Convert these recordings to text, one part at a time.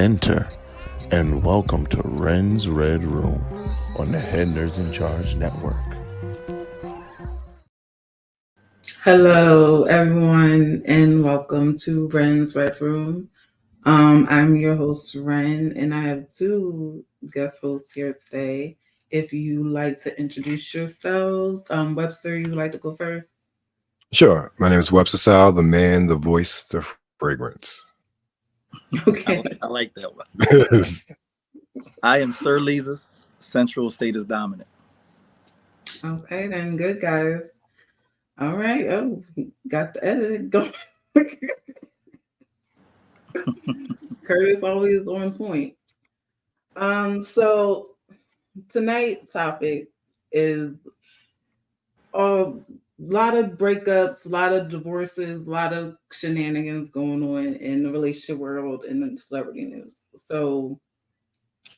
Enter and welcome to Rens Red Room on the Head Nerds in Charge Network. Hello, everyone, and welcome to Rens Red Room. I'm your host, Ren, and I have two guest hosts here today. If you like to introduce yourselves, Webster, you would like to go first? Sure. My name is Webster Sal, the man, the voice, the fragrance. Okay. I like that one. I am Sir Lisa's sensual state is dominant. Okay, then good, guys. All right. Oh, got the edit going. Curtis always on point. So tonight's topic is a lot of breakups, a lot of divorces, a lot of shenanigans going on in the relationship world and in celebrity news. So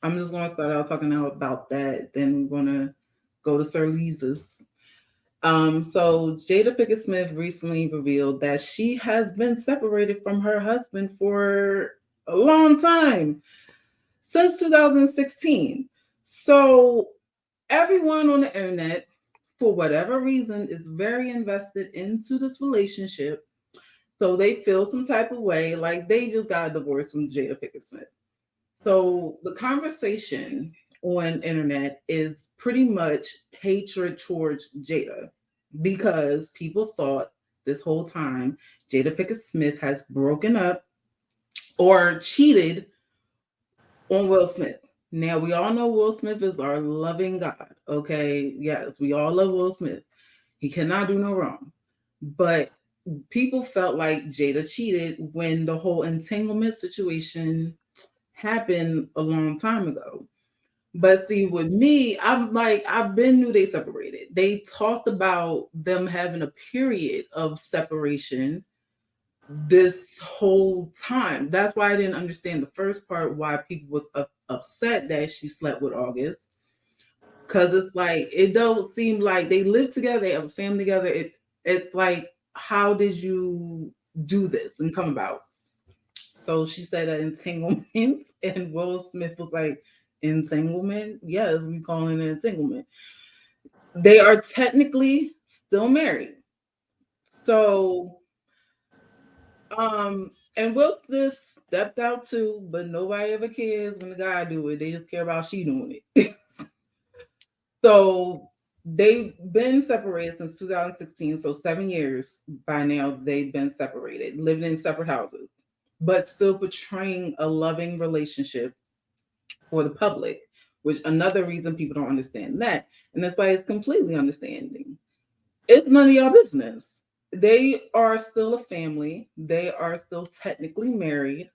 I'm just going to start out talking about that. Then we're going to go to Sir Lisa's. So Jada Pinkett Smith recently revealed that she has been separated from her husband for a long time, since 2016. So everyone on the internet, for whatever reason, is very invested into this relationship. So they feel some type of way, like they just got a divorce from Jada Pinkett Smith. So the conversation on internet is pretty much hatred towards Jada, because people thought this whole time Jada Pinkett Smith has broken up or cheated on Will Smith. Now, we all know Will Smith is our loving God, okay? Yes, we all love Will Smith. He cannot do no wrong. But people felt like Jada cheated when the whole entanglement situation happened a long time ago. But see, with me, I'm like, I've been knew they separated. They talked about them having a period of separation this whole time. That's why I didn't understand the first part, why people was upset that she slept with August, because it's like it don't seem like they live together, they have a family together. It's like, how did you do this and come about? So she said an entanglement, and Will Smith was like, entanglement? Yes, we call it an entanglement. They are technically still married. So and Will Smith stepped out too, but nobody ever cares when the guy do it. They just care about she doing it. So they've been separated since 2016. So 7 years by now they've been separated, living in separate houses, but still portraying a loving relationship for the public, which another reason people don't understand that. And it's like, it's completely understanding. It's none of your business. They are still a family. They are still technically married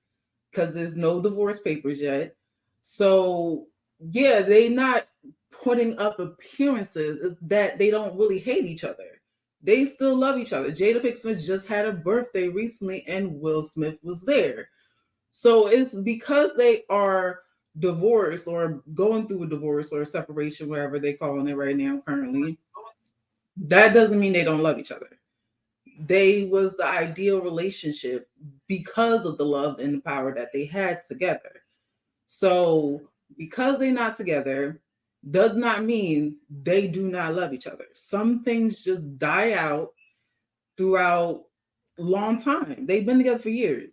because there's no divorce papers yet. So yeah, they not putting up appearances. It's that they don't really hate each other. They still love each other. Jada Pinkett Smith just had a birthday recently and Will Smith was there. So it's because they are divorced or going through a divorce or a separation, wherever they're calling it right now currently, that doesn't mean they don't love each other. They was the ideal relationship because of the love and the power that they had together. So because they're not together does not mean they do not love each other. Some things just die out throughout a long time. They've been together for years.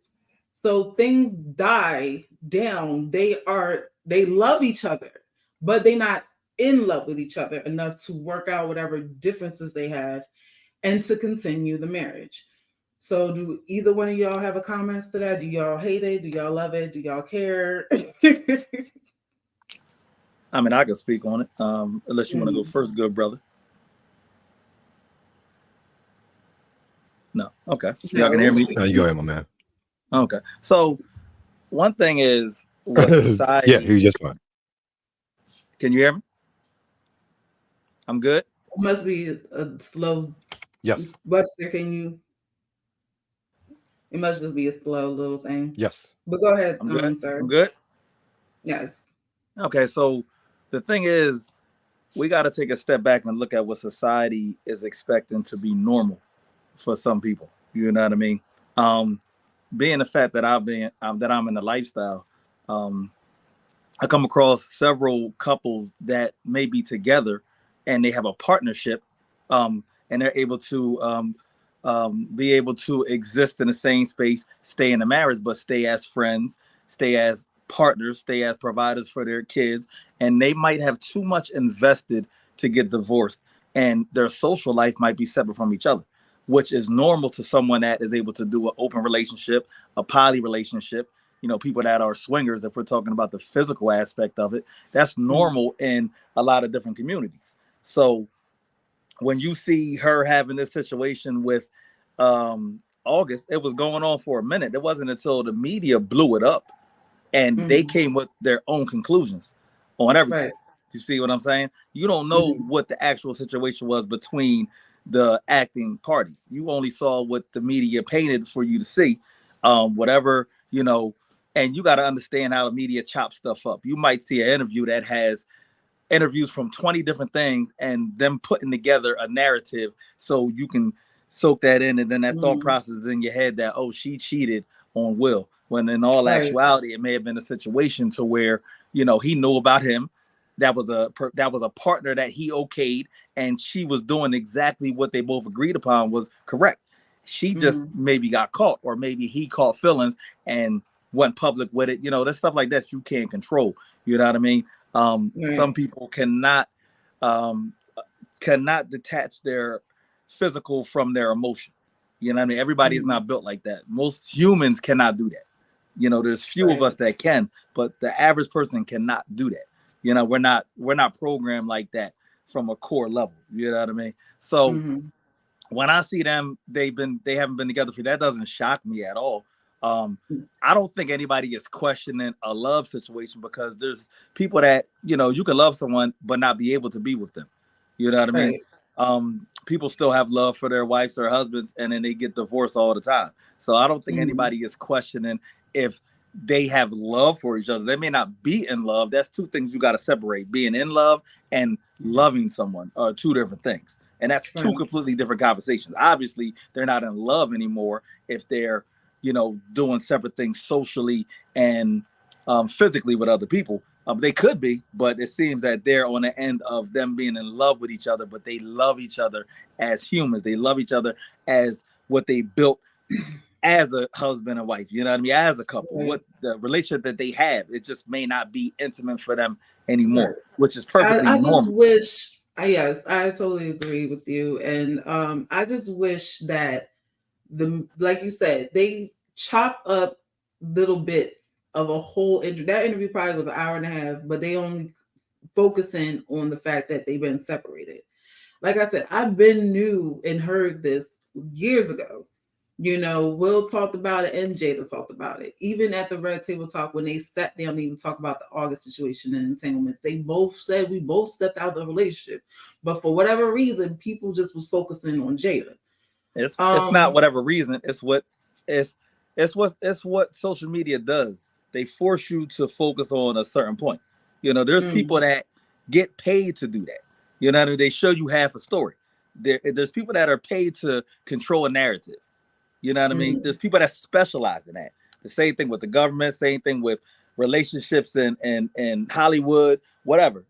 So things die down. They love each other, but they're not in love with each other enough to work out whatever differences they have and to continue the marriage. So do either one of y'all have a comments to that? Do y'all hate it? Do y'all love it? Do y'all care? I mean, I can speak on it, unless you want to go first, good brother. No. Okay. Y'all can hear me? No, you go ahead, my man. Okay. So one thing is what society... Yeah, you just fine. Can you hear me? I'm good? It must be a slow... Yes. Webster, can you... It must just be a slow little thing. Yes. But go ahead, I'm good. sir. I'm good? Yes. Okay, so the thing is, we got to take a step back and look at what society is expecting to be normal for some people. You know what I mean? Being the fact that I'm in the lifestyle, I come across several couples that may be together and they have a partnership, and they're able to be able to exist in the same space, stay in a marriage, but stay as friends, stay as partners, stay as providers for their kids. And they might have too much invested to get divorced, and their social life might be separate from each other, which is normal to someone that is able to do an open relationship, a poly relationship. People that are swingers, if we're talking about the physical aspect of it, that's normal in a lot of different communities. So when you see her having this situation with August, it was going on for a minute. It wasn't until the media blew it up and they came with their own conclusions on everything. Right. You see what I'm saying? You don't know what the actual situation was between the acting parties. You only saw what the media painted for you to see. Whatever, and you got to understand how the media chops stuff up. You might see an interview that has interviews from 20 different things and them putting together a narrative so you can soak that in, and then that thought process is in your head that, oh, she cheated on Will, when in all actuality it may have been a situation to where he knew about him. That was a partner that he okayed, and she was doing exactly what they both agreed upon was correct. She just maybe got caught, or maybe he caught feelings and went public with it. There's stuff like that you can't control. You know what I mean? Some people cannot detach their physical from their emotion. You know what I mean? Everybody is not built like that. Most humans cannot do that. There's few of us that can, but the average person cannot do that. We're not programmed like that from a core level. You know what I mean? So when I see them, they haven't been together for that doesn't shock me at all. I don't think anybody is questioning a love situation, because there's people that, you can love someone but not be able to be with them. You know what I mean? People still have love for their wives or husbands, and then they get divorced all the time. So I don't think anybody is questioning if they have love for each other. They may not be in love. That's two things you got to separate. Being in love and loving someone are two different things. And that's two completely different conversations. Obviously, they're not in love anymore if they're, doing separate things socially and physically with other people. They could be, but it seems that they're on the end of them being in love with each other, but they love each other as humans. They love each other as what they built as a husband and wife, you know what I mean? As a couple, what the relationship that they have, it just may not be intimate for them anymore, which is perfectly normal. I just wish, yes, I totally agree with you. And I just wish that like you said, they chop up little bits of a whole interview. That interview probably was an hour and a half, but they only focusing on the fact that they've been separated. Like I said, I've been knew and heard this years ago. Will talked about it and Jada talked about it. Even at the Red Table Talk, when they sat down to even talk about the August situation and entanglements, they both said we both stepped out of the relationship. But for whatever reason, people just was focusing on Jada. It's not whatever reason. It's what social media does. They force you to focus on a certain point. There's people that get paid to do that. You know what I mean? They show you half a story. There's people that are paid to control a narrative. You know what I mean? There's people that specialize in that. The same thing with the government, same thing with relationships and Hollywood, whatever.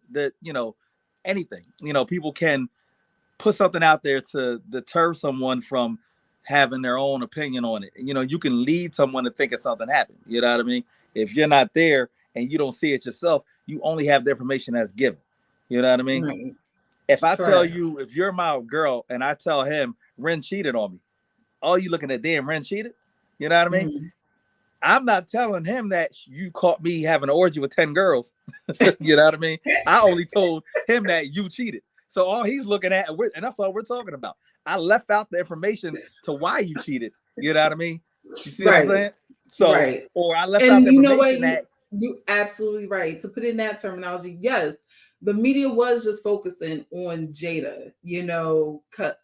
Anything. People can put something out there to deter someone from having their own opinion on it. You can lead someone to think something happened. You know what I mean? If you're not there and you don't see it yourself, you only have the information that's given. You know what I mean? Right. If I tell you, if you're my girl and I tell him Ren cheated on me, all you looking at, damn, Ren cheated? You know what I mean? I'm not telling him that you caught me having an orgy with 10 girls. You know what I mean? I only told him that you cheated. So all he's looking at, and that's all we're talking about. I left out the information to why you cheated. You know what I mean? You see what I'm saying? So, or I left out the information that you absolutely right. To put in that terminology, yes, the media was just focusing on Jada, cause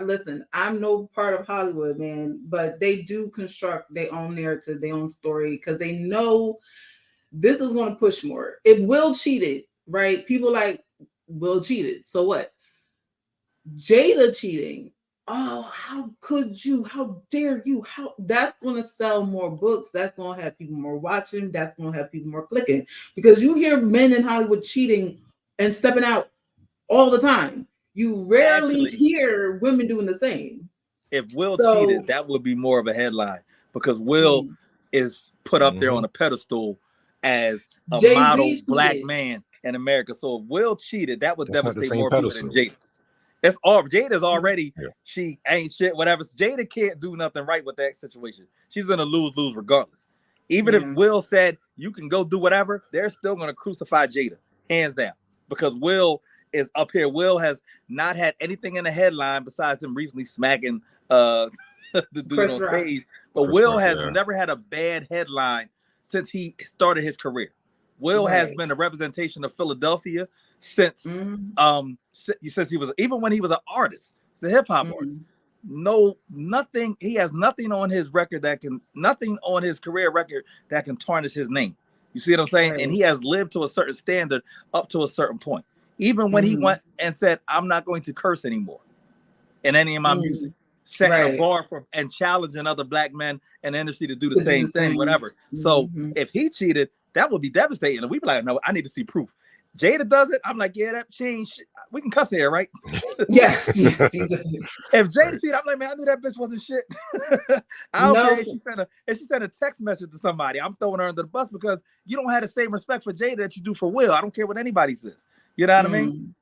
listen, I'm no part of Hollywood, man, but they do construct their own narrative, their own story, because they know this is going to push more. If Will cheated, right? People like Will cheated. So what? Jada cheating oh, how could you? How dare you? How that's going to sell more books. That's going to have people more watching. That's going to have people more clicking because you hear men in Hollywood cheating and stepping out all the time. You rarely Actually, hear women doing the same. if Will cheated, So, that would be more of a headline because Will is put up there on a pedestal as a model Jay-Z black cheated. man in America. So if Will cheated, that would That's not the devastate same more people than pedestal. Jada. It's all Jada's Mm. already, Yeah. she ain't shit, whatever. Jada can't do nothing right with that situation. She's gonna lose regardless. Even if Yeah. Will said you can go do whatever, they're still gonna crucify Jada, hands down. Because Will is up here. Will has not had anything in the headline besides him recently smacking the dude Chris on Rock. stage. But Chris Will Rock, has yeah. never had a bad headline since he started his career. Will has Right. been a representation of Philadelphia since Mm-hmm. since he was, even when he was an artist, he's a hip-hop artist. Nothing, he has nothing on his record that can, nothing on his career record that can tarnish his name. You see what I'm saying? Right. And he has lived to a certain standard up to a certain point. Even when he Mm-hmm. went and said, I'm not going to curse anymore in any of my music, setting a Right. bar for and challenging other black men in the industry to do the To do same the thing, same. whatever. So Mm-hmm. if he cheated, that would be devastating. And we'd be like, no, I need to see proof. Jada does it. I'm like, yeah, that changed. We can cuss here, right? Yes. Yes. If Jada cheated, I'm like, man, I knew that bitch wasn't shit. I don't No. care if she sent a text message to somebody. I'm throwing her under the bus because you don't have the same respect for Jada that you do for Will. I don't care what anybody says. You know what I mean? Mm.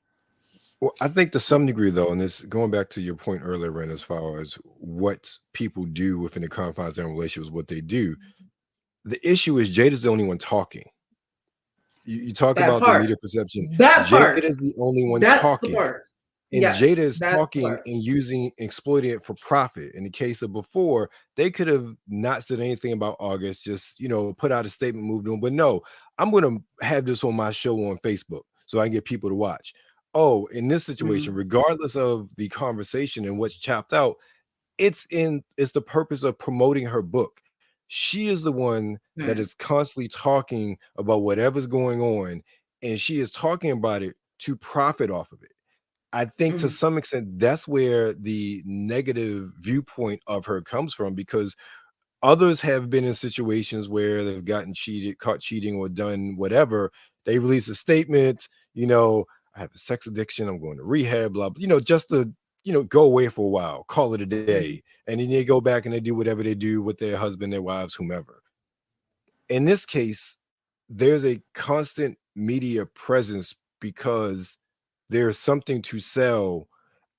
Well, I think to some degree, though, and this going back to your point earlier, Ren, as far as what people do within the confines of their relationships, what they do, the issue is Jada's the only one talking. You talk That about the part. media perception. That Jada part. is the only one That's the talking. part. And Yes. Jada is That's the talking part. and exploiting it for profit. In the case of before, they could have not said anything about August, just put out a statement, moved on. But no, I'm going to have this on my show on Facebook so I can get people to watch. Oh, in this situation, regardless of the conversation and what's chopped out, it's the purpose of promoting her book. She is the one that is constantly talking about whatever's going on, and she is talking about it to profit off of it. I think to some extent that's where the negative viewpoint of her comes from, because others have been in situations where they've gotten caught cheating or done whatever. They release a statement, I have a sex addiction, I'm going to rehab, blah, blah, just to, go away for a while, call it a day. And then they go back and they do whatever they do with their husband, their wives, whomever. In this case, there's a constant media presence because there's something to sell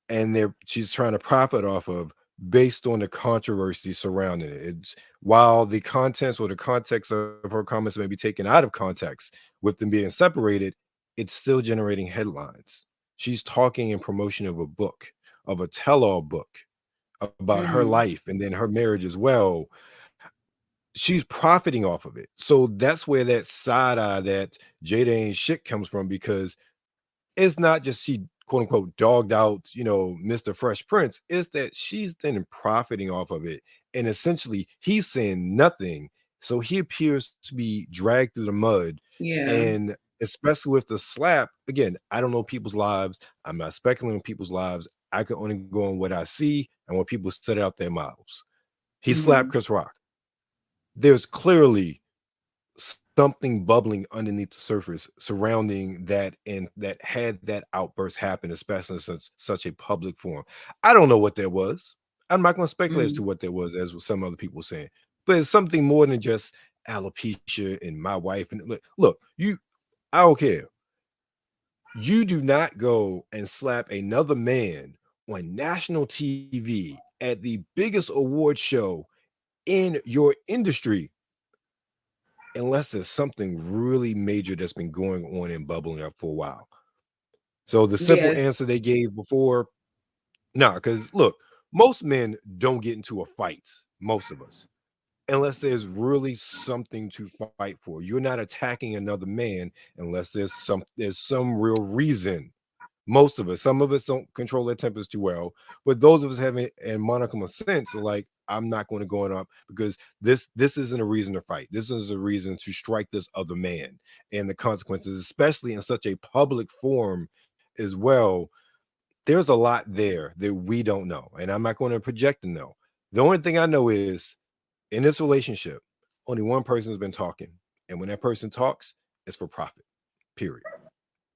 and she's trying to profit off of based on the controversy surrounding it. It's, while the contents or the context of her comments may be taken out of context with them being separated, it's still generating headlines. She's talking in promotion of a book, of a tell-all book about her life and then her marriage as well. She's profiting off of it. So that's where that side eye that Jada ain't shit comes from, because it's not just she quote unquote dogged out, Mr. Fresh Prince. It's that she's then profiting off of it. And essentially he's saying nothing. So he appears to be dragged through the mud. Yeah. And especially with the slap, again, I don't know people's lives. I'm not speculating on people's lives. I can only go on what I see and what people said out their mouths. He slapped Chris Rock. There's clearly something bubbling underneath the surface surrounding that, and that had that outburst happen, especially in such a public forum. I don't know what that was. I'm not going to speculate as to what that was, as some other people saying, but it's something more than just alopecia and my wife. And look, I don't care. You do not go and slap another man on national TV at the biggest award show in your industry unless there's something really major that's been going on and bubbling up for a while. So the simple answer they gave before, no, because look, most men don't get into a fight, most of us, unless there's really something to fight for. You're not attacking another man unless there's some real reason. Most of us, some of us don't control their tempers too well, but those of us having a modicum of sense are like, I'm not going to go on up because this isn't a reason to fight. This is a reason to strike this other man, and the consequences, especially in such a public forum as well. there's a lot there that we don't know, and I'm not going to project and know. The only thing I know is in this relationship, only one person's been talking, and when that person talks, it's for profit. Period.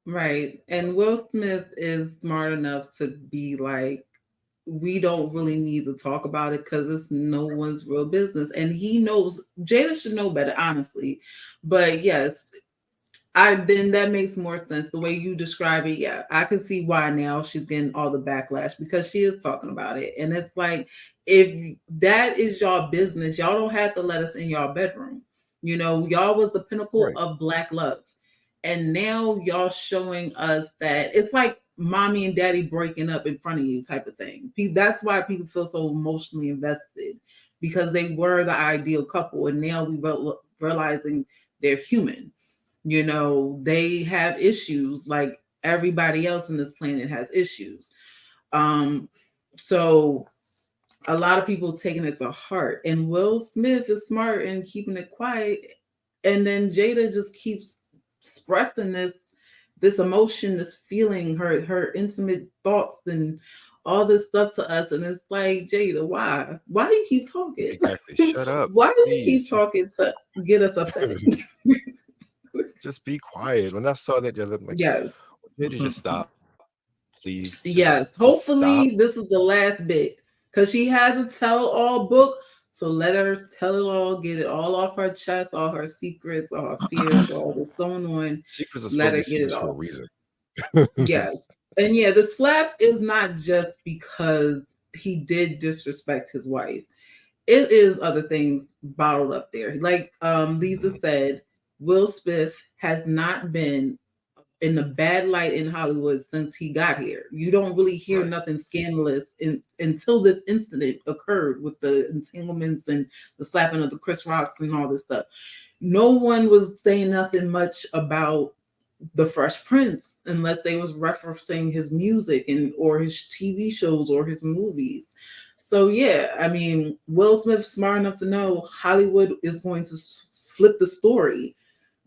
Right. And Will Smith is smart enough to be like, we don't really need to talk about it because it's no one's real business. And he knows, Jada should know better, honestly. But yes, then that makes more sense the way you describe it. Yeah, I can see why now she's getting all the backlash because she is talking about it. And it's like, if that is y'all business, y'all don't have to let us in y'all bedroom. You know, y'all was the pinnacle Right. of black love. And now y'all showing us that it's like mommy and daddy breaking up in front of you type of thing. That's why people feel so emotionally invested, because they were the ideal couple. And now we realizing they're human. You know, they have issues like everybody else in this planet has issues. So a lot of people taking it to heart, and Will Smith is smart in keeping it quiet. And then Jada just keeps expressing this emotion, this feeling, her intimate thoughts and all this stuff to us. And it's like, Jada, why do you keep talking? Exactly. Shut up, Why do you keep please. talking to get us upset? Just be quiet. When I saw that, I'm like, Yes. maybe just stop, please. Yes, Just stop. hopefully this is the last bit because she has a tell-all book. So let her tell it all, get it all off her chest, all her secrets, all her fears, all what's going on. Secrets are supposed Let to her be get it secrets for a off. reason. Yes. And yeah, the slap is not just because he did disrespect his wife. It is other things bottled up there. Like Lisa said, Will Smith has not been in the bad light in Hollywood since he got here. You don't really hear Right. nothing scandalous until this incident occurred with the entanglements and the slapping of the Chris Rocks and all this stuff. No one was saying nothing much about the Fresh Prince unless they was referencing his music and or his TV shows or his movies. So yeah, I mean, Will Smith's smart enough to know Hollywood is going to flip the story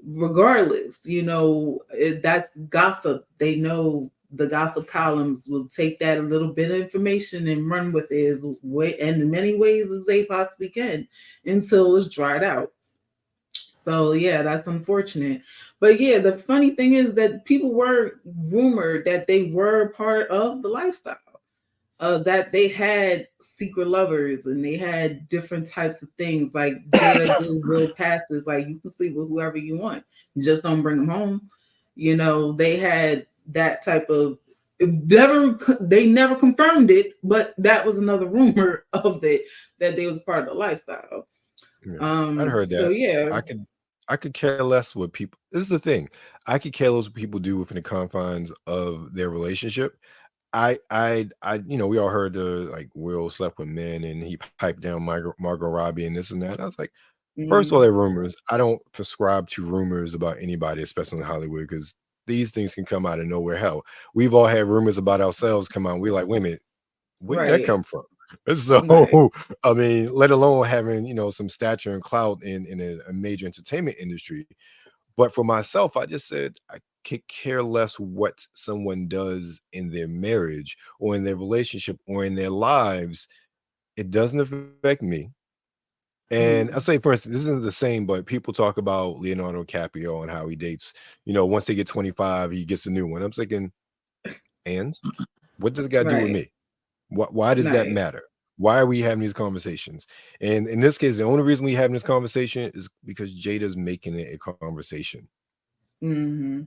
regardless. You know, that's gossip. They know the gossip columns will take that a little bit of information and run with it as way and in many ways as they possibly can until it's dried out. So yeah, that's unfortunate. But yeah, the funny thing is that people were rumored that they were part of the lifestyle. That they had secret lovers and they had different types of things. Like Jada gave Will passes, like you can sleep with whoever you want, just don't bring them home. You know, they had that type of they never confirmed it, but that was another rumor of it that they was part of the lifestyle. Yeah, I'd heard So that. yeah. I could care less what people. This is the thing. I could care less what people do within the confines of their relationship. You know, we all heard the like Will slept with men and he piped down Margot Robbie and this and that. I was like, first of all, they're rumors. I don't prescribe to rumors about anybody, especially in Hollywood, because these things can come out of nowhere. Hell, we've all had rumors about ourselves come out. We're like, wait a minute, where did that Right. come from? So, Right. I mean, let alone having, you know, some stature and clout in a major entertainment industry. But for myself, I just said I could care less what someone does in their marriage or in their relationship or in their lives. It doesn't affect me. And I say, for instance, this isn't the same, but people talk about Leonardo DiCaprio and how he dates, you know, once they get 25, he gets a new one. I'm thinking, and what does it got to do with Right. me? Why does that Right. matter? Why are we having these conversations? And in this case, the only reason we having this conversation is because Jada's making it a conversation. Mm-hmm.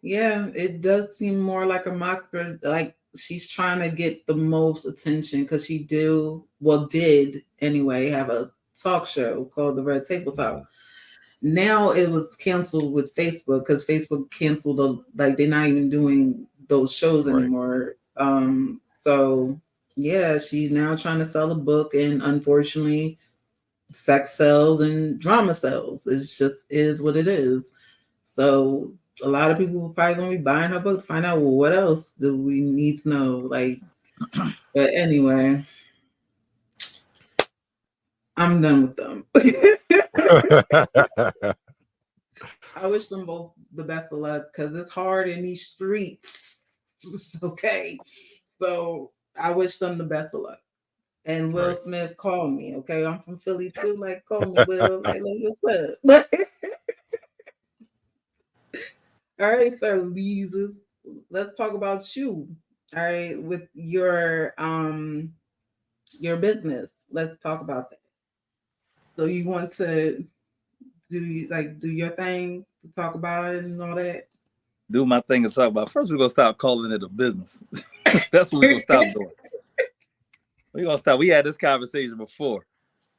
Yeah, it does seem more like a mocker, like she's trying to get the most attention because she did anyway, have a talk show called the Red Table Talk. Now it was canceled with Facebook because Facebook canceled like they're not even doing those shows Right. anymore. So yeah, she's now trying to sell a book, and unfortunately, sex sells and drama sells. It's just is what it is. So a lot of people are probably gonna be buying her book to find out, well, what else do we need to know? Like, but anyway, I'm done with them. I wish them both the best of luck because it's hard in these streets. Okay. So I wish them the best of luck. And Will Right. Smith called me. Okay. I'm from Philly too. Like, call me, Will. Like, what's up? But all right, sir, Leezus. Let's talk about you. All right, with your business. Let's talk about that. So you want to do your thing to talk about it and all that? Do my thing and talk about. First, we're gonna stop calling it a business. That's what we're gonna stop doing. We're gonna stop. We had this conversation before.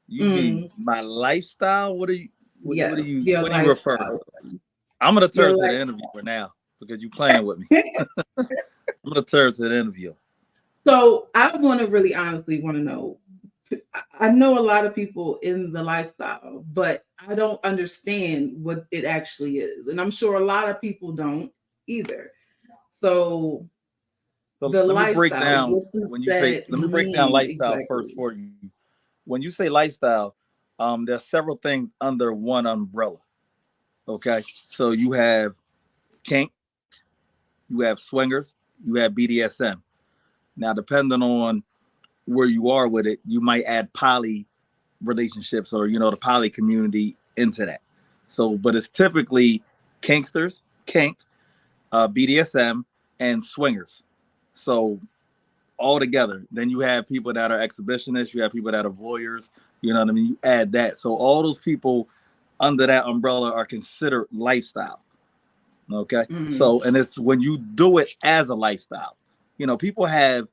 You mean Mm, my lifestyle? What are you? What are yes, you? your What are you referring lifestyle. to? I'm gonna Your turn to the life. interviewer now because you playing with me. I'm gonna turn to the interview. So I want to really honestly want to know. I know a lot of people in the lifestyle, but I don't understand what it actually is. And I'm sure a lot of people don't either. So So the let me break lifestyle, down what does when you say. that Let me break down mean lifestyle first exactly? for you. When you say lifestyle, there's several things under one umbrella. Okay, so you have kink, you have swingers, you have BDSM. Now, depending on where you are with it, you might add poly relationships or the poly community into that. So, but it's typically kinksters, kink, BDSM, and swingers. So all together. Then you have people that are exhibitionists, you have people that are voyeurs, you know what I mean? You add that. So all those people under that umbrella are considered lifestyle. Okay. Mm, So, and it's when you do it as a lifestyle, people have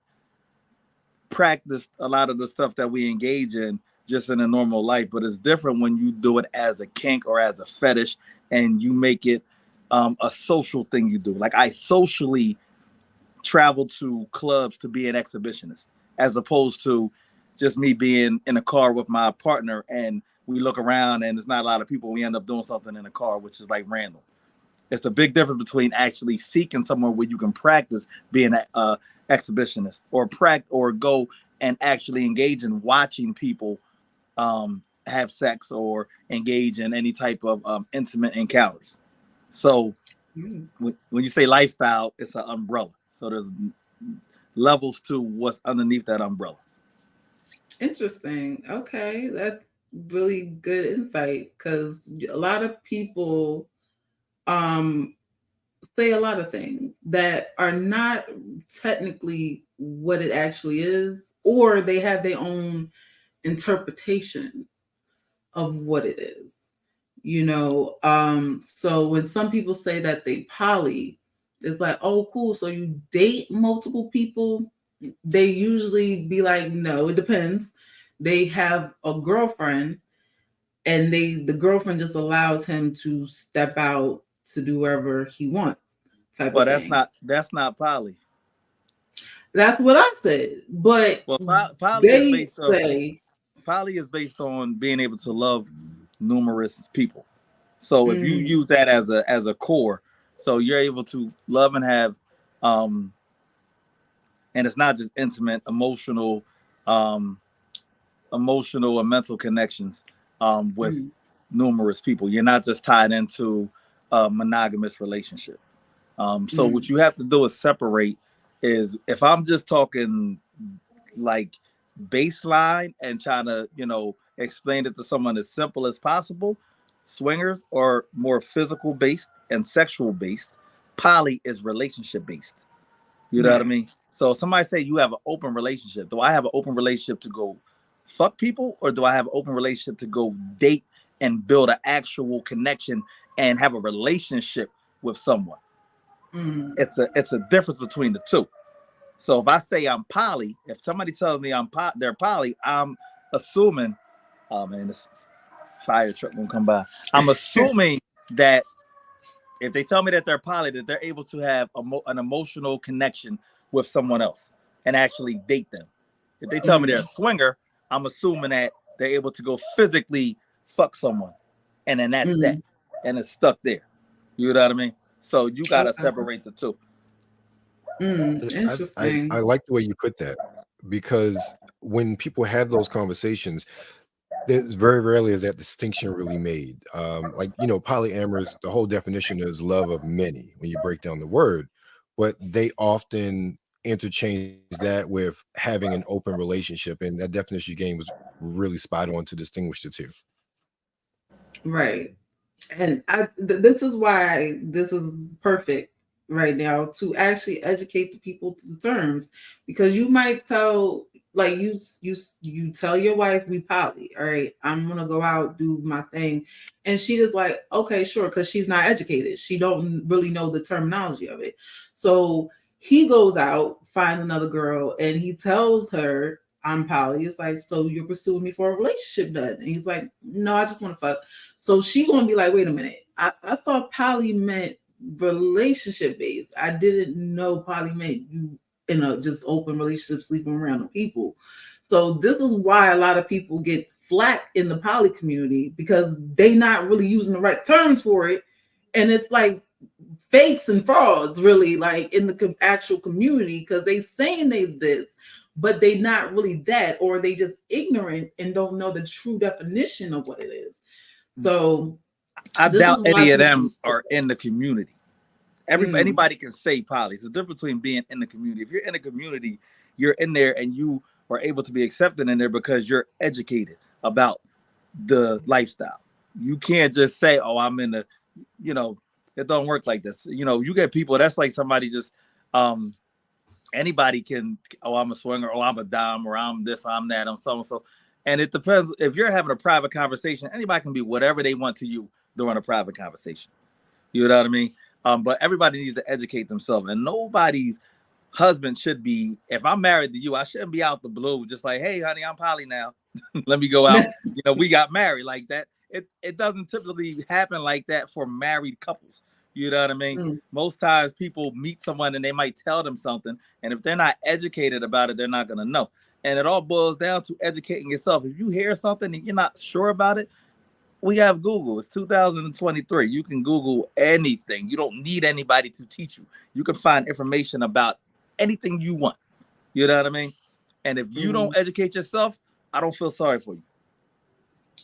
practiced a lot of the stuff that we engage in just in a normal life, but it's different when you do it as a kink or as a fetish and you make it a social thing you do. Like I socially travel to clubs to be an exhibitionist as opposed to just me being in a car with my partner and we look around and there's not a lot of people. We end up doing something in a car, which is like random. It's a big difference between actually seeking somewhere where you can practice being an exhibitionist or go and actually engage in watching people have sex or engage in any type of intimate encounters. So mm. when you say lifestyle, it's an umbrella. So there's levels to what's underneath that umbrella. Interesting. Okay, that's really good insight because a lot of people um say a lot of things that are not technically what it actually is, or they have their own interpretation of what it is. So when some people say that they poly, it's like, oh, cool. So you date multiple people? They usually be like, no, it depends. They have a girlfriend and the girlfriend just allows him to step out to do whatever he wants, type Well, of that's thing. not poly. That's what I said. But Well, they say, poly is based on being able to love numerous people. So if you mm, use that as a core, so you're able to love and have, um, and it's not just intimate, um, emotional and mental connections with mm, numerous people. You're not just tied into a monogamous relationship. So what mm, you have to do is separate. Is if I'm just talking like baseline and trying to explain it to someone as simple as possible, swingers are more physical based and sexual based. Poly is relationship based. You know what I right. mean? So somebody say you have an open relationship. Do I have an open relationship to go fuck people, or do I have an open relationship to go date and build an actual connection and have a relationship with someone? Mm, It's a difference between the two. So if I say I'm poly, if somebody tells me they're poly, I'm assuming, oh man, this fire truck won't come by. I'm assuming that if they tell me that they're poly, that they're able to have an emotional connection with someone else and actually date them. If they tell me they're a mm, swinger, I'm assuming that they're able to go physically fuck someone, and then that's that, mm. and it's stuck there. You know what I mean? So you gotta Okay. separate the two. I Interesting. like the way you put that, because when people have those conversations, there's very rarely is that distinction really made. Like, polyamorous, the whole definition is love of many when you break down the word. but they often interchange that with having an open relationship, and that definition you gave was really spot on to distinguish the two. Right. And this is why this is perfect right now, to actually educate the people to the terms, because you might tell, like, you tell your wife, we poly, all right, I'm gonna go out, do my thing, and she just like, okay, sure, because she's not educated, she don't really know the terminology of it. So he goes out, finds another girl, and he tells her, I'm poly. It's like, so you're pursuing me for a relationship, done? And he's like, no, I just want to fuck. So she gonna be like, wait a minute, I thought poly meant relationship based. I didn't know poly meant you in a just open relationship, sleeping around with people. So this is why a lot of people get flack in the poly community, because they not really using the right terms for it. And it's like fakes and frauds really, like in the actual community, because they saying they this, but they not really that, or they just ignorant and don't know the true definition of what it is. So I this doubt is why any of people, them are in the community. Anybody can say poly. It's the difference between being in the community. If you're in a community, you're in there and you are able to be accepted in there because you're educated about the lifestyle. You can't just say, oh, I'm in the, it don't work like this. You get people, that's like somebody just, anybody can, oh, I'm a swinger, oh, I'm a dom, or I'm this, I'm that, I'm so-and-so. And it depends. If you're having a private conversation, anybody can be whatever they want to you during a private conversation. You know what I mean? But everybody needs to educate themselves, and nobody's husband should be. If I'm married to you, I shouldn't be out the blue, just like, hey, honey, I'm poly now. Let me go out. We got married like that. It doesn't typically happen like that for married couples. You know what I mean? Most times people meet someone and they might tell them something, and if they're not educated about it, they're not gonna know. And it all boils down to educating yourself. If you hear something and you're not sure about it, we have Google. It's 2023. You can Google anything. You don't need anybody to teach you. You can find information about anything you want. You know what I mean? And if you don't educate yourself, I don't feel sorry for you.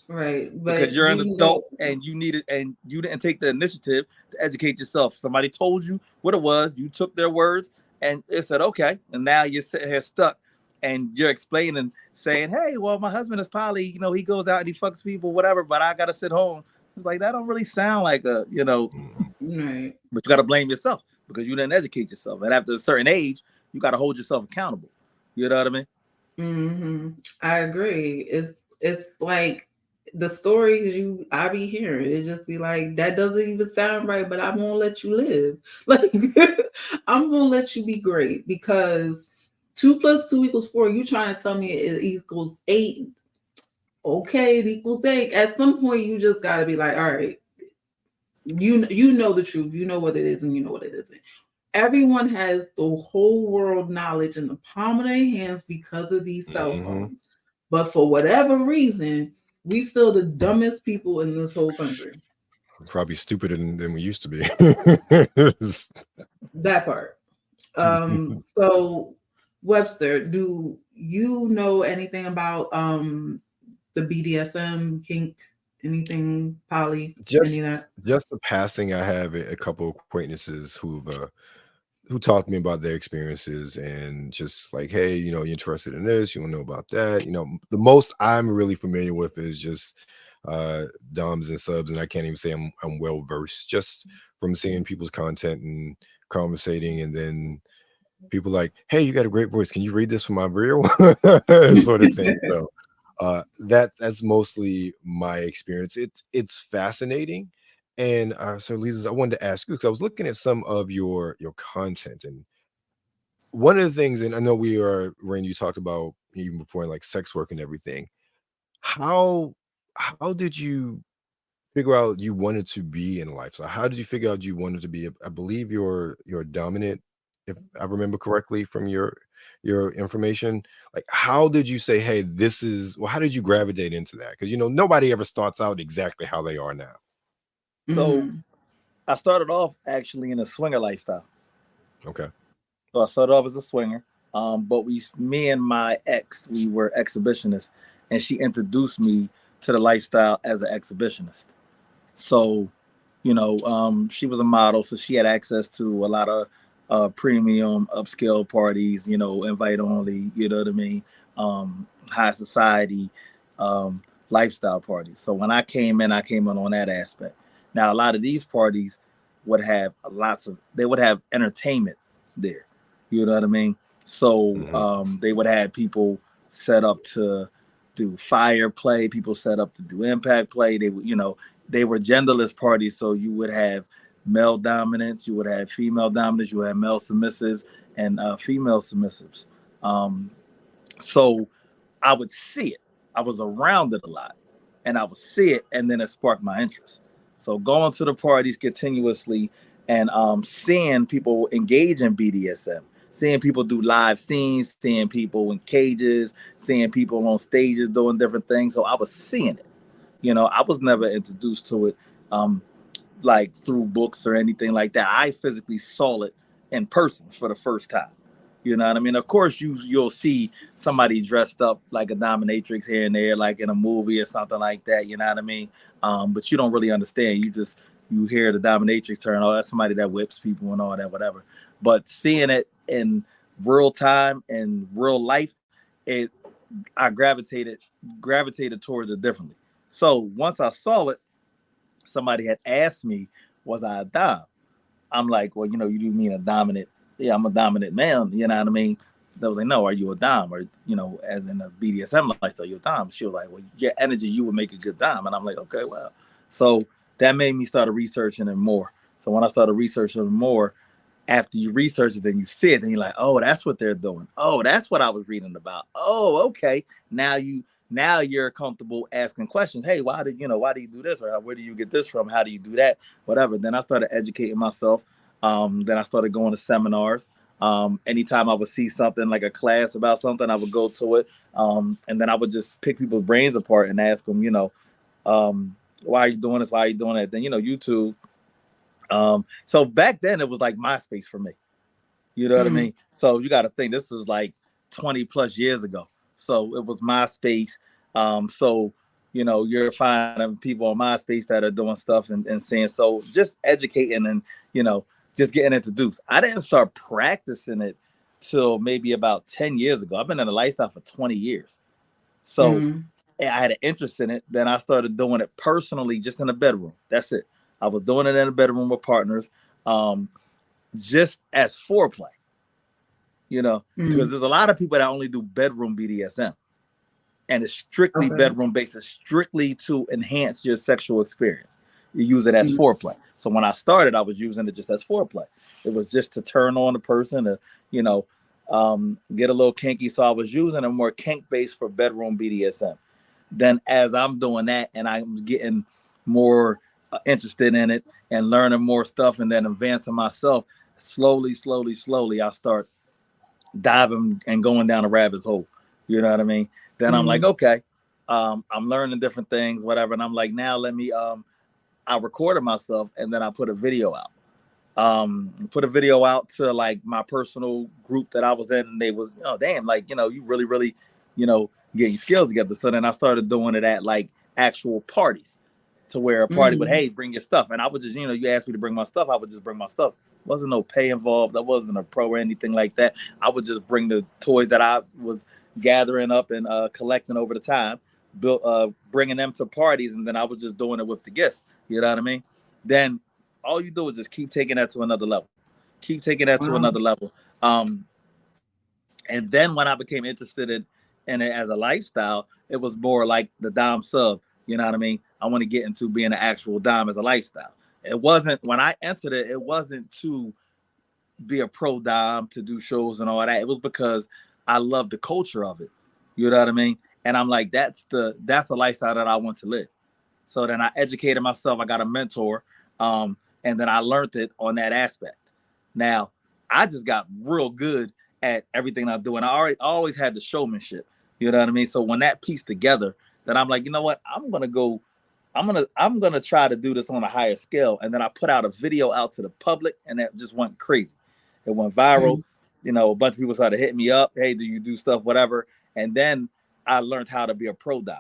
Right. But because you're an adult and you needed, and you didn't take the initiative to educate yourself. Somebody told you what it was. You took their words and it said, okay. And now you're sitting here stuck. And you're explaining, saying, hey, well, my husband is poly, he goes out and he fucks people, whatever, but I got to sit home. It's like, that don't really sound like right. But you got to blame yourself because you didn't educate yourself. And after a certain age, you got to hold yourself accountable. You know what I mean? Mm-hmm. I agree. It's like the stories I be hearing. It just be like, that doesn't even sound right, but I'm going to let you live. Like, I'm going to let you be great, because 2 + 2 = 4. You trying to tell me it equals 8? Okay, it equals 8. At some point, you just got to be like, all right, you know the truth. You know what it is, and you know what it isn't. Everyone has the whole world knowledge in the palm of their hands because of these cell phones. But for whatever reason, we still the dumbest people in this whole country. Probably stupider than we used to be. That part. So Webster, do you know anything about the BDSM, kink, anything, poly, any of that? Just the passing, I have a couple of acquaintances who talk to me about their experiences, and just like, hey, you're interested in this, you want to know about that. The most I'm really familiar with is just doms and subs, and I can't even say I'm well versed, just from seeing people's content and conversating, and then people like, hey, you got a great voice, can you read this for my reel? Sort of thing. So that's mostly my experience. It's fascinating. And so Lisa, I wanted to ask you, because I was looking at some of your content, and one of the things, and I know Ren, you talked about even before, like sex work and everything. How did you figure out you wanted to be in life? So how did you figure out you wanted to be? I believe you're dominant, if I remember correctly from your information. Like, how did you say, hey, this is, well, how did you gravitate into that? Because nobody ever starts out exactly how they are now. So I started off actually in a swinger lifestyle. Okay. So I started off as a swinger. But me and my ex, we were exhibitionists, and she introduced me to the lifestyle as an exhibitionist. So, she was a model, so she had access to a lot of premium upscale parties, invite only, you know what I mean, high society lifestyle parties. So when I came in on that aspect. Now a lot of these parties would have they would have entertainment there, you know what I mean. So they would have people set up to do fire play, people set up to do impact play. They would, they were genderless parties, so you would have male dominance, you would have female dominance, you would have male submissives and female submissives. So I would see it. I was around it a lot, and I would see it, and then it sparked my interest. So going to the parties continuously and seeing people engage in BDSM, seeing people do live scenes, seeing people in cages, seeing people on stages doing different things. So I was seeing it. I was never introduced to it like through books or anything like that. I physically saw it in person for the first time. You know what I mean? Of course, you'll see somebody dressed up like a dominatrix here and there, like in a movie or something like that. You know what I mean? But you don't really understand. You hear the dominatrix term, oh, that's somebody that whips people and all that, whatever. But seeing it in real time and real life, I gravitated towards it differently. So once I saw it, somebody had asked me, was I a dom? I'm like, well, you do mean a dominant? Yeah, I'm a dominant man. You know what I mean? They was like, no, are you a dom? Or, as in a BDSM lifestyle, you're a dom. She was like, well, your energy, you would make a good dom. And I'm like, okay, well. So that made me start researching it more. So when I started researching it more, after you research it, then you see it, and you're like, oh, that's what they're doing. Oh, that's what I was reading about. Oh, okay. Now you're comfortable asking questions. Hey, why do you do this? Or where do you get this from? How do you do that? Whatever. Then I started educating myself. Then I started going to seminars. Anytime I would see something like a class about something, I would go to it. And then I would just pick people's brains apart and ask them, why are you doing this? Why are you doing that? Then, YouTube. So back then it was like MySpace for me. You know what I mean? So you got to think this was like 20 plus years ago. So it was MySpace. So, you're finding people on MySpace that are doing stuff and saying, so just educating and, just getting introduced. I didn't start practicing it till maybe about 10 years ago. I've been in the lifestyle for 20 years. So I had an interest in it. Then I started doing it personally, just in the bedroom. That's it. I was doing it in the bedroom with partners, just as foreplay, because there's a lot of people that only do bedroom BDSM. And it's strictly bedroom based. It's strictly to enhance your sexual experience. You use it as foreplay. So when I started, I was using it just as foreplay. It was just to turn on the person to, get a little kinky. So I was using a more kink based for bedroom BDSM. Then as I'm doing that and I'm getting more interested in it and learning more stuff and then advancing myself, slowly, I start diving and going down a rabbit's hole. You know what I mean? Then I'm like, okay, I'm learning different things, whatever. And I'm like, now let me, I recorded myself and then I put a video out. Put a video out to like my personal group that I was in, and they was, oh damn, like, you really, really, getting skills together. So then I started doing it at like actual parties, to where a party would, hey, bring your stuff. And I would just, you asked me to bring my stuff, I would just bring my stuff. Wasn't no pay involved. I wasn't a pro or anything like that. I would just bring the toys that I was gathering up and collecting over the time, bringing them to parties, and then I was just doing it with the gifts. You know what I mean? Then all you do is just keep taking that to another level. Keep taking that to another level. And then when I became interested in it as a lifestyle, it was more like the dom sub. You know what I mean? I want to get into being an actual dom as a lifestyle. It wasn't, when I entered it, it wasn't to be a pro dom, to do shows and all that. It was because I love the culture of it. You know what I mean? And I'm like, that's a lifestyle that I want to live. So then I educated myself. I got a mentor. And then I learned it on that aspect. Now, I just got real good at everything I do. And I always had the showmanship. You know what I mean? So when that pieced together, then I'm like, you know what? I'm gonna try to do this on a higher scale. And then I put out a video out to the public, and that just went crazy. It went viral. A bunch of people started hitting me up. Hey, do you do stuff? Whatever. And then I learned how to be a pro dom.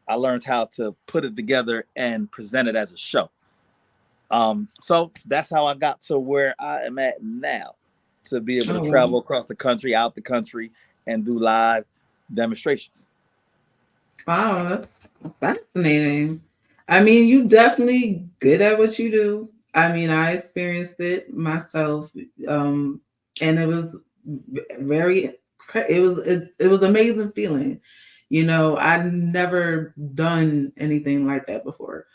I learned how to put it together and present it as a show. So that's how I got to where I am at now. to be able to Oh, travel wow. across the country, out the country, and do live demonstrations. Wow, that's fascinating. I mean, you definitely good at what you do. I mean, I experienced it myself, um, and it was very, it was amazing feeling. You know, I'd never done anything like that before.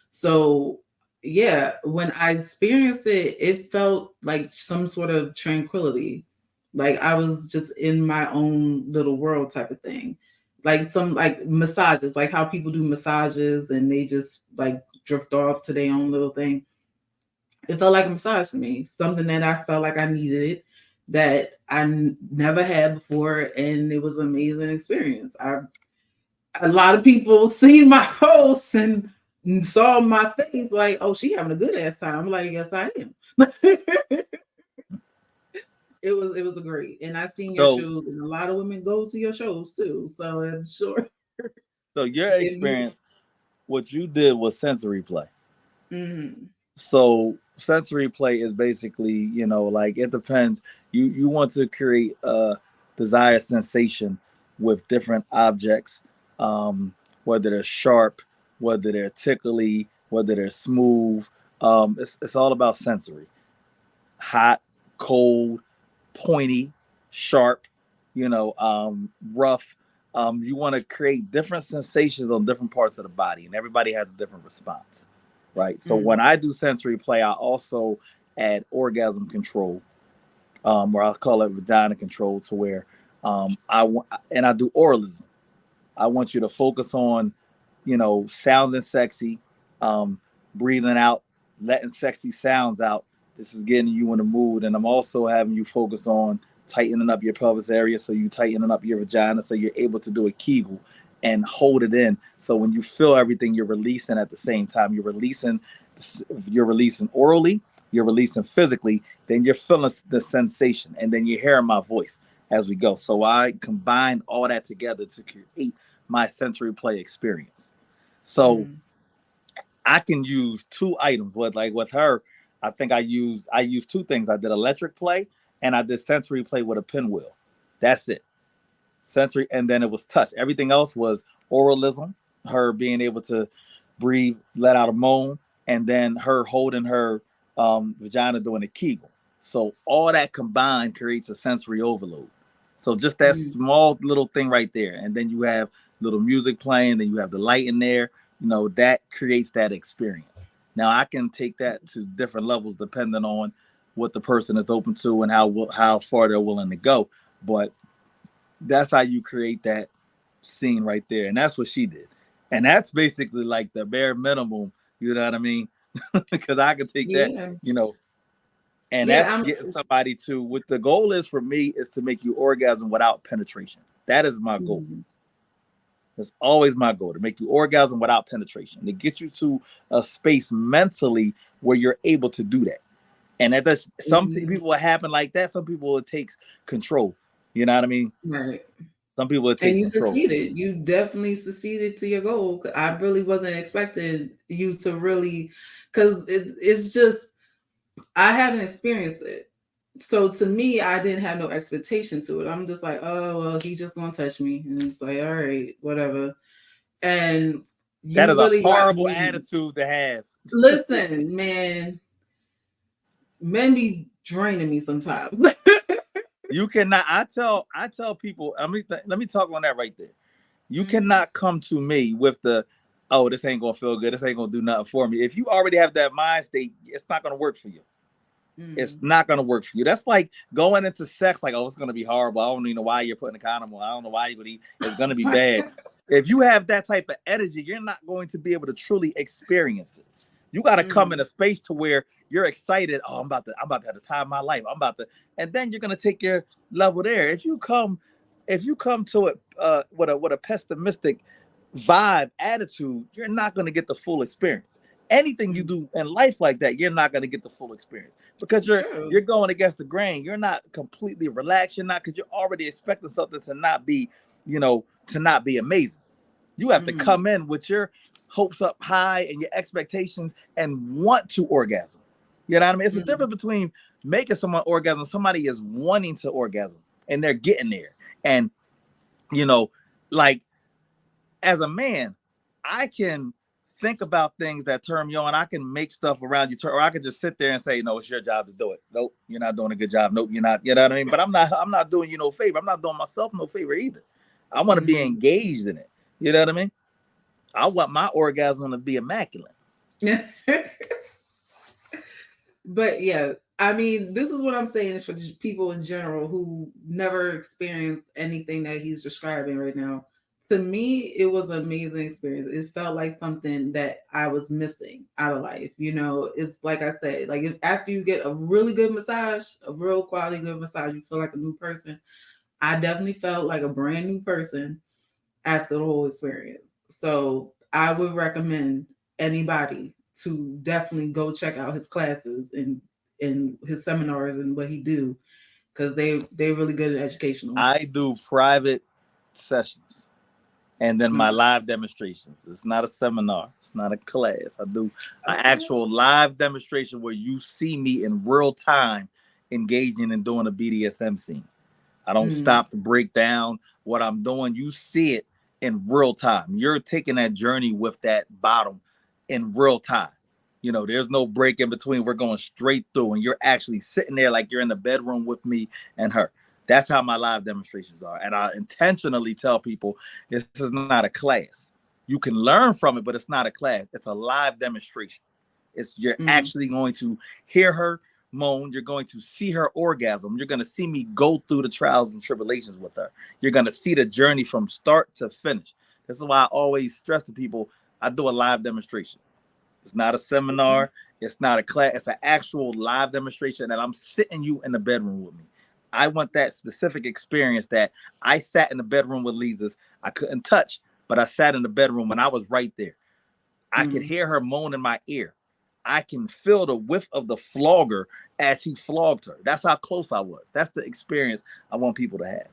So, yeah, when I experienced it, it felt like some sort of tranquility. Like I was just in my own little world type of thing. Like some like massages, like how people do massages and they just like drift off to their own little thing. It felt like a massage to me, something that I felt like I needed, that never had before, and it was an amazing experience. A lot of people seen my posts and saw my face like, oh, she having a good ass time. I'm like, yes, I am. It was a great, and I've seen your So, shows, and a lot of women go to your shows too. So I'm sure so your if experience, what you did was sensory play. you, So sensory play is basically, like it depends. You want to create a desired sensation with different objects, whether they're sharp, whether they're tickly, whether they're smooth. It's all about sensory. Hot, cold, pointy, sharp, rough. You want to create different sensations on different parts of the body, and everybody has a different response, right? So when I do sensory play, I also add orgasm control, or I'll call it vagina control, to where I do oralism. I want you to focus on, sounding sexy, breathing out, letting sexy sounds out. This is getting you in the mood. And I'm also having you focus on tightening up your pelvis area, so you tightening up your vagina, so you're able to do a Kegel and hold it in. So when you feel everything, you're releasing at the same time. You're releasing orally, you're releasing physically, then you're feeling the sensation, and then you're hearing my voice as we go. So I combine all that together to create my sensory play experience. So I can use two items. With her, I think I used two things. I did electric play and I did sensory play with a pinwheel. That's it. Sensory, and then it was touch. Everything else was oralism, her being able to breathe, let out a moan, and then her holding her vagina doing a Kegel. So all that combined creates a sensory overload. So just that small little thing right there, and then you have little music playing, then you have the light in there. That creates that experience. Now I can take that to different levels depending on what the person is open to and how far they're willing to go. But that's how you create that scene right there. And that's what she did. And that's basically like the bare minimum, you know what I mean? Because I can take that, yeah, and yeah, that's getting somebody to, what the goal is for me is to make you orgasm without penetration. That is my goal. That's always my goal, to make you orgasm without penetration, to get you to a space mentally where you're able to do that. And that does, some people it happen like that. Some people it takes control. You know what I mean? right. Some people it And takes you control. succeeded. You definitely succeeded to your goal. I really wasn't expecting you to really, because it's just, I haven't experienced it. So to me, I didn't have no expectation to it. I'm just like, oh, well, he's just going to touch me. And it's like, all right, whatever. And That you is a really got horrible me. attitude to have. Listen, man, men be draining me sometimes. You cannot. I tell people. Let me talk on that right there. You cannot come to me with the, oh, this ain't gonna feel good. This ain't gonna do nothing for me. If you already have that mind state, it's not gonna work for you. It's not gonna work for you. That's like going into sex like, oh, it's gonna be horrible. I don't even know why you're putting a condom on. I don't know why you're gonna eat. It's gonna be bad. If you have that type of energy, you're not going to be able to truly experience it. You got to come in a space to where you're excited. Oh, I'm about to have the time of my life. And then you're gonna take your level there. If you come to it with a pessimistic vibe attitude, you're not gonna get the full experience. Anything you do in life like that, you're not gonna get the full experience because you're going against the grain. You're not completely relaxed. You're not, because you're already expecting something to not be, to not be amazing. You have to come in with your hopes up high and your expectations and want to orgasm. You know what I mean? It's a difference between making someone orgasm. Somebody is wanting to orgasm and they're getting there. And, you know, like as a man, I can think about things that turn you on. I can make stuff around you, or I can just sit there and say, no, it's your job to do it. Nope, you're not doing a good job. Nope, you're not. You know what I mean? But I'm not doing you no favor. I'm not doing myself no favor either. I want to be engaged in it. You know what I mean? I want my orgasm to be immaculate. But yeah, I mean, this is what I'm saying for people in general who never experienced anything that he's describing right now. To me, it was an amazing experience. It felt like something that I was missing out of life. You know, it's like I said, like after you get a really good massage, a real quality good massage, you feel like a new person. I definitely felt like a brand new person after the whole experience. So I would recommend anybody to definitely go check out his classes and his seminars and what he do, because they're really good at educational. I do private sessions and then my live demonstrations. It's not a seminar. It's not a class. I do an actual live demonstration where you see me in real time engaging and doing a BDSM scene. I don't stop to break down what I'm doing. You see it in real time. You're taking that journey with that bottom in real time. You know, there's no break in between. We're going straight through and you're actually sitting there like you're in the bedroom with me and her. That's how my live demonstrations are. And I intentionally tell people this is not a class. You can learn from it, but it's not a class. It's a live demonstration. You're actually going to hear her moan. You're going to see her orgasm. You're going to see me go through the trials and tribulations with her. You're going to see the journey from start to finish. This is why I always stress to people, I do a live demonstration. It's not a seminar. It's not a class. It's an actual live demonstration that I'm sitting you in the bedroom with me. I want that specific experience that I sat in the bedroom with Lisa's. I couldn't touch, but I sat in the bedroom and I was right there. I could hear her moan in my ear. I can feel the whiff of the flogger as he flogged her. That's how close I was. That's the experience I want people to have.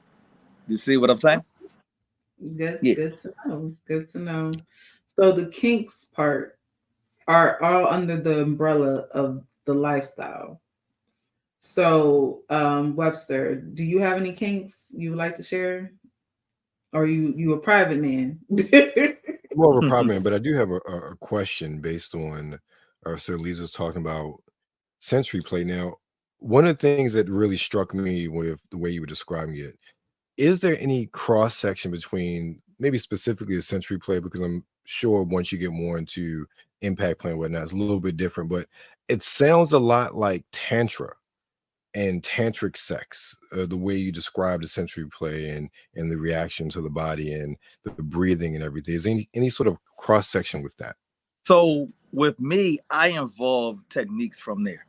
You see what I'm saying? Good to know. Good to know. So the kinks part are all under the umbrella of the lifestyle. So, Webster, do you have any kinks you would like to share? Or you a private man? More of a private man, but I do have a question based on Sir Lisa's talking about sensory play. Now, one of the things that really struck me with the way you were describing it, is there any cross section between maybe specifically the sensory play? Because I'm sure once you get more into impact play and whatnot, it's a little bit different, but it sounds a lot like Tantra and tantric sex, the way you describe the sensory play and the reaction to the body and the breathing and everything. Is any sort of cross section with that? So with me, I involve techniques from there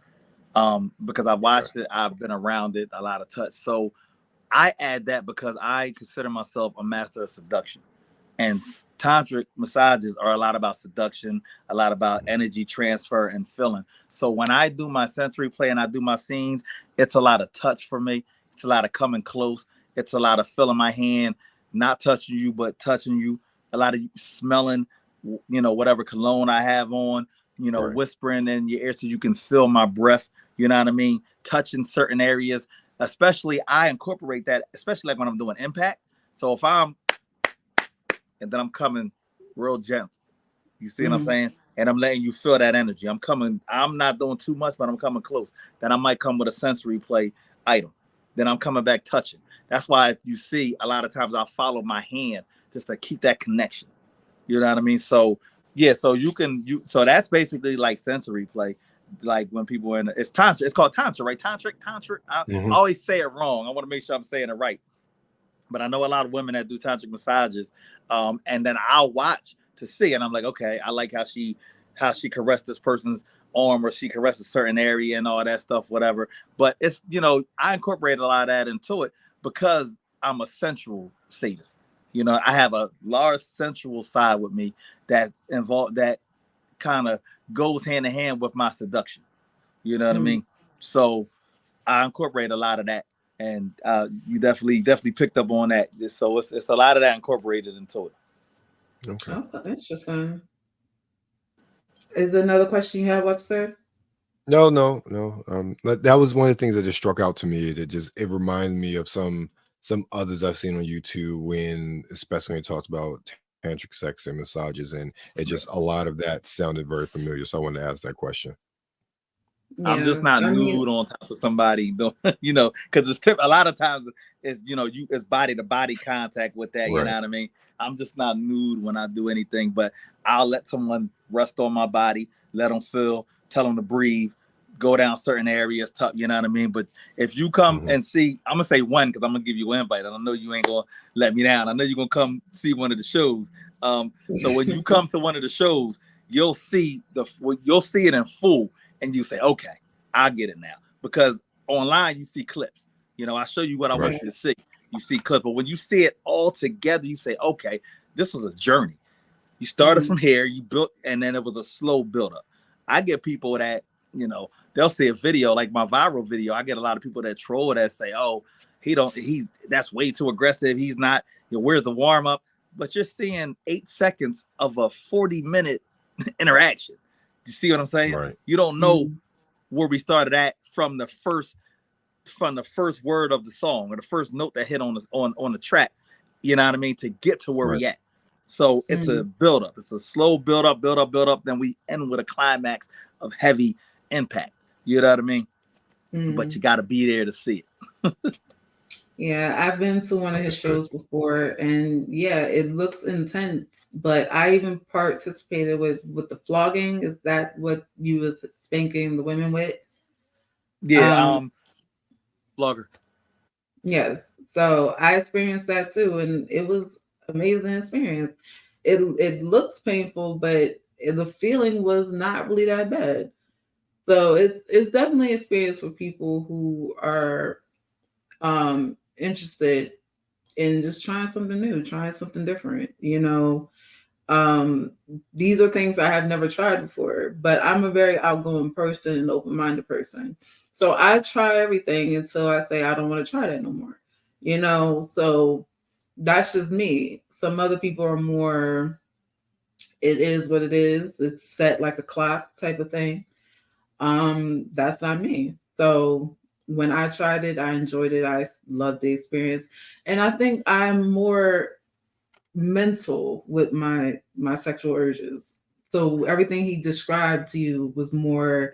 because I watched it. I've been around it, a lot of touch. So I add that because I consider myself a master of seduction, and tantric massages are a lot about seduction, a lot about energy transfer and feeling. So when I do my sensory play and I do my scenes, it's a lot of touch for me. It's a lot of coming close. It's a lot of feeling my hand, not touching you, but touching you. A lot of smelling, you know, whatever cologne I have on, you know, whispering in your ear so you can feel my breath. You know what I mean? Touching certain areas. Especially, I incorporate that, especially like when I'm doing impact. So if I'm, and then I'm coming real gentle, you see what I'm saying? And I'm letting you feel that energy. I'm not doing too much, but I'm coming close. Then I might come with a sensory play item. Then I'm coming back touching. That's why you see a lot of times I'll follow my hand just to keep that connection. You know what I mean? So yeah, so so that's basically like sensory play. Like when people are it's tantra, it's called tantra, right? Tantric. I always say it wrong. I want to make sure I'm saying it right. But I know a lot of women that do tantric massages, and then I'll watch to see, and I'm like, okay, I like how she caressed this person's arm, or she caressed a certain area and all that stuff, whatever. But it's, you know, I incorporate a lot of that into it because I'm a sensual sadist. You know, I have a large sensual side with me that kind of goes hand in hand with my seduction. You know what I mean? So I incorporate a lot of that, and you definitely picked up on that. So it's a lot of that incorporated into it. Okay. Oh, interesting. Is there another question you have, Webster? No, no, no. That was one of the things that just struck out to me. It reminded me of some others I've seen on YouTube when, especially when it talks about tantric sex and massages, and it Right. just a lot of that sounded very familiar. So I wanted to ask that question. I'm just Yeah, not I mean, nude on top of somebody, you know, because a lot of times it's, you know, it's body to body contact with that, you know Right. what I mean? I'm just not nude when I do anything, but I'll let someone rest on my body, let them feel, tell them to breathe, go down certain areas, you know what I mean? But if you come Mhm. and see, I'm gonna say one because I'm gonna give you an invite. I don't know you ain't gonna let me down. I know you're gonna come see one of the shows. So when you come to one of the shows, you'll see it in full, and you say, okay, I get it now. Because online you see clips. You know, I show you what I want Right. right. you to see. You see clips, but when you see it all together, you say, okay, this was a journey. You started Mhm. from here, you built, and then it was a slow build up. I get people that, you know, they'll see a video like my viral video. I get a lot of people that troll that say, oh, that's way too aggressive. He's not, you know, where's the warm up? But you're seeing 8 seconds of a 40-minute interaction. You see what I'm saying? Right. You don't know Mhm. where we started at from the first word of the song or the first note that hit on the track, you know what I mean, to get to where Right. we at. So it's a Mhm. build up. It's a slow build up, build up, build up. Then we end with a climax of heavy impact. You know what I mean? But you Mhm. got to be there to see it. Yeah, I've been to one of his Understood. shows before, and yeah, it looks intense. But I even participated with the flogging. Is that what you was spanking the women with? Yeah. Um, Blogger. yes. So I experienced that too, and it was amazing experience. It looks painful, but the feeling was not really that bad. So it's definitely an experience for people who are interested in just trying something new, trying something different. Um, these are things I have never tried before, but I'm a very outgoing person and open-minded person. So I try everything until I say I don't want to try that no more. So that's just me. Some other people are more, it is what it is. It's set like a clock type of thing. That's not me. So when I tried it, I enjoyed it. I loved the experience. And I think I'm more mental with my sexual urges. So everything he described to you was more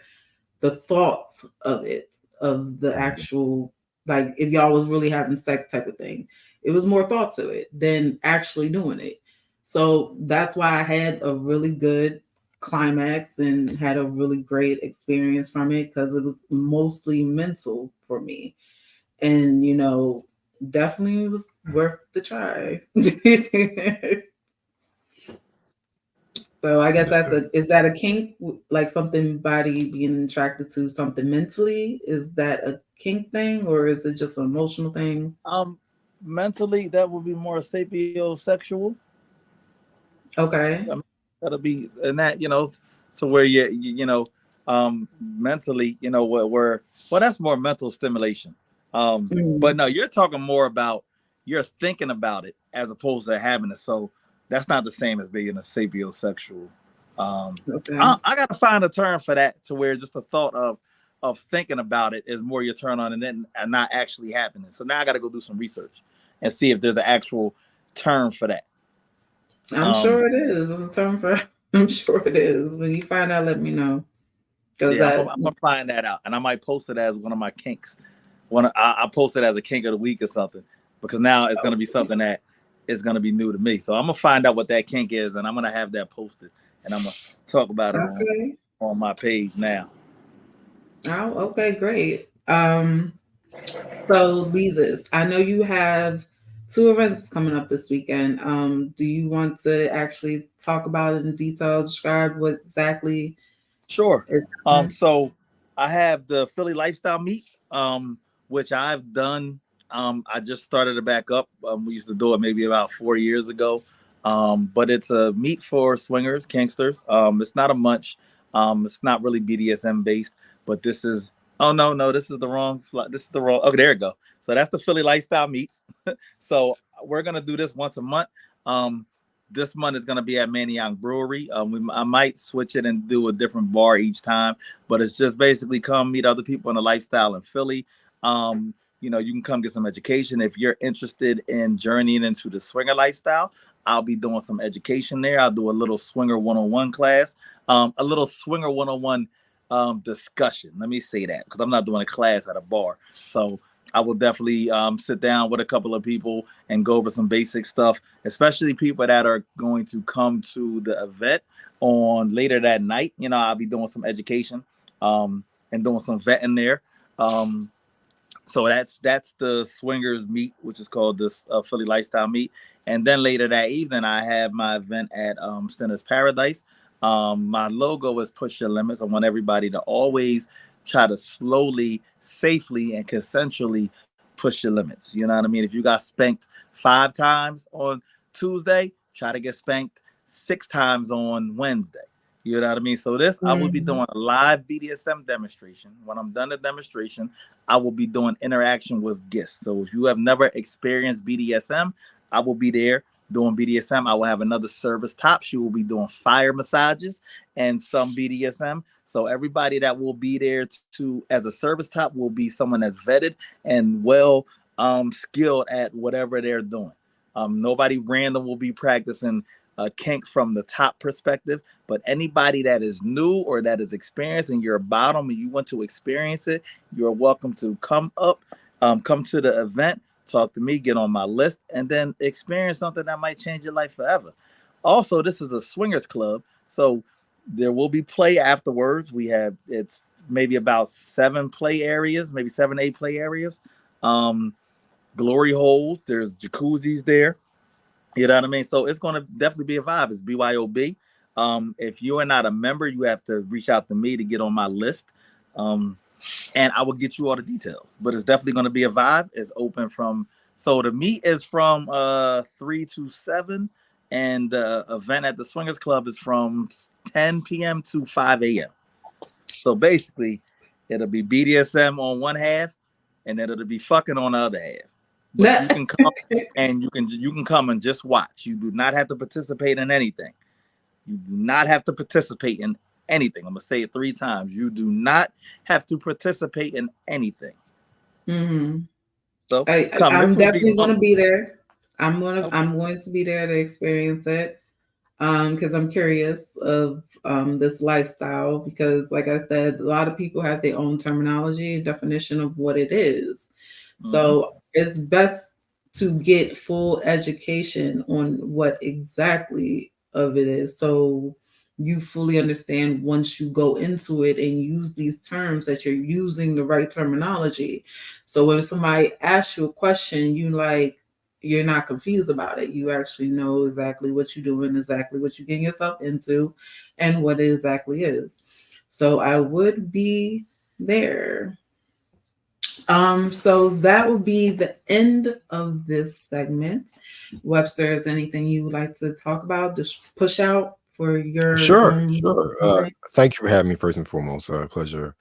the thoughts of it, of the Mhm. actual, like if y'all was really having sex type of thing. It was more thought to it than actually doing it. So that's why I had a really good climax and had a really great experience from it because it was mostly mental for me. And definitely was worth the try. So I guess Understood. is that a kink, like something body being attracted to something mentally? Is that a kink thing or is it just an emotional thing? Um, Mentally, that would be more sapiosexual. Okay. I mean, that'll be and that so where mentally where well that's more mental stimulation. But Mm, no, you're talking more about you're thinking about it as opposed to having it. So that's not the same as being a sapiosexual. okay. I gotta find a term for that to where just the thought of thinking about it is more your turn on and then and not actually happening. So now I gotta go do some research and see if there's an actual term for that. I'm Um, sure it is. It's a term for I'm sure it is. When you find out, let me know. Because Yeah, that I'm gonna find that out, and I might post it as one of my kinks. I post it as a kink of the week or something, because now it's gonna be something that is gonna be new to me. So I'm gonna find out what that kink is, and I'm gonna have that posted, and I'm gonna talk about it okay. on my page now. Oh, okay, great. So Lisa's, I know you have two events coming up this weekend. Do you want to actually talk about it in detail, describe what exactly Sure. is happening? So I have the Philly Lifestyle Meet, which I've done. I just started it back up. We used to do it maybe about 4 years ago. But it's a meet for swingers, kinksters. It's not a munch. It's not really BDSM based, but this is. Oh no, this is the wrong. This is the wrong. Okay, there you go. So that's the Philly Lifestyle Meets. So we're gonna do this once a month. Um, This month is going to be at Manayong Brewery. I might switch it and do a different bar each time, but it's just basically come meet other people in the lifestyle in Philly. You know, you can come get some education. If you're interested in journeying into the swinger lifestyle, I'll be doing some education there. I'll do a little swinger 101 class, a little swinger 101 discussion. Let me say that, because I'm not doing a class at a bar. So I will definitely sit down with a couple of people and go over some basic stuff, especially people that are going to come to the event on later that night. You know, I'll be doing some education and doing some vetting there. So that's the swingers meet, which is called this Philly Lifestyle Meet. And then later that evening, I have my event at Sinner's Paradise. My logo is Push Your Limits. I want everybody to always try to slowly, safely, and consensually push your limits. You know what I mean? If you got spanked 5 times on Tuesday, try to get spanked 6 times on Wednesday. You know what I mean? So this, I will be doing a live BDSM demonstration. When I'm done the demonstration, I will be doing interaction with guests. So if you have never experienced BDSM, I will be there doing BDSM. I will have another service top. She will be doing fire massages and some BDSM. So everybody that will be there to as a service top will be someone that's vetted and well skilled at whatever they're doing. Nobody random will be practicing kink from the top perspective, but anybody that is new or that is experienced and you're a bottom and you want to experience it, you're welcome to come to the event, talk to me, get on my list, and then experience something that might change your life forever. Also, this is a swingers club, so there will be play afterwards. It's maybe about 7 play areas, maybe 7, 8 play areas. Glory holes, there's jacuzzis there. You know what I mean? So it's going to definitely be a vibe. It's BYOB. If you are not a member, you have to reach out to me to get on my list. And I will get you all the details. But it's definitely going to be a vibe. It's open so the meet is from 3 to 7. And the event at the Swingers Club is from 10 p.m. to 5 a.m. So basically, it'll be BDSM on one half, and then it'll be fucking on the other half. But you can come and you can come and just watch. You do not have to participate in anything. You do not have to participate in anything. I'm gonna say it 3 times. You do not have to participate in anything. Mm-hmm. So I'm definitely going to be there. I'm going to be there to experience it because I'm curious of this lifestyle. Because, like I said, a lot of people have their own terminology, definition of what it is. So it's best to get full education on what exactly of it is. So you fully understand once you go into it and use these terms that you're using the right terminology. So when somebody asks you a question, you're not confused about it. You actually know exactly what you're doing, exactly what you're getting yourself into, and what it exactly is. So I would be there. So that will be the end of this segment. Webster, is anything you would like to talk about? Just push out for your Sure. Okay. Thank you for having me first and foremost. Pleasure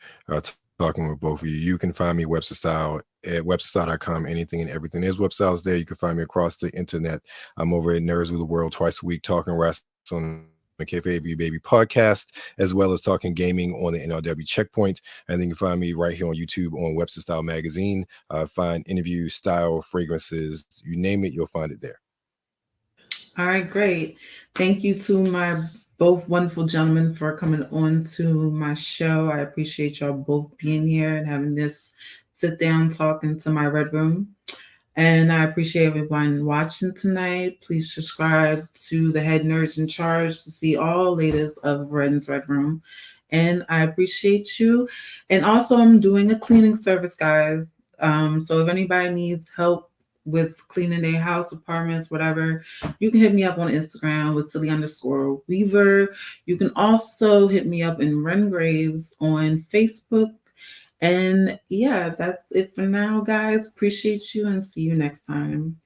talking with both of you. You can find me Webster Style at websterstyle.com. Anything and everything. There's web styles there. You can find me across the internet. I'm over at Nerds of the World twice a week talking wrestling, the KFAB Baby podcast, as well as talking gaming on the NRW Checkpoint. And then you can find me right here on YouTube on Webster Style Magazine. Find interviews, style, fragrances, you name it, you'll find it there. All right, great. Thank you to my both wonderful gentlemen for coming on to my show. I appreciate y'all both being here and having this sit down talking to my Red Room. And I appreciate everyone watching tonight. Please subscribe to the Head Nerds in Charge to see all latest of Rens Red Room. And I appreciate you. And also, I'm doing a cleaning service, guys. So if anybody needs help with cleaning their house, apartments, whatever, you can hit me up on Instagram with silly_weaver. You can also hit me up in Ren Graves on Facebook. And yeah, that's it for now, guys. Appreciate you and see you next time.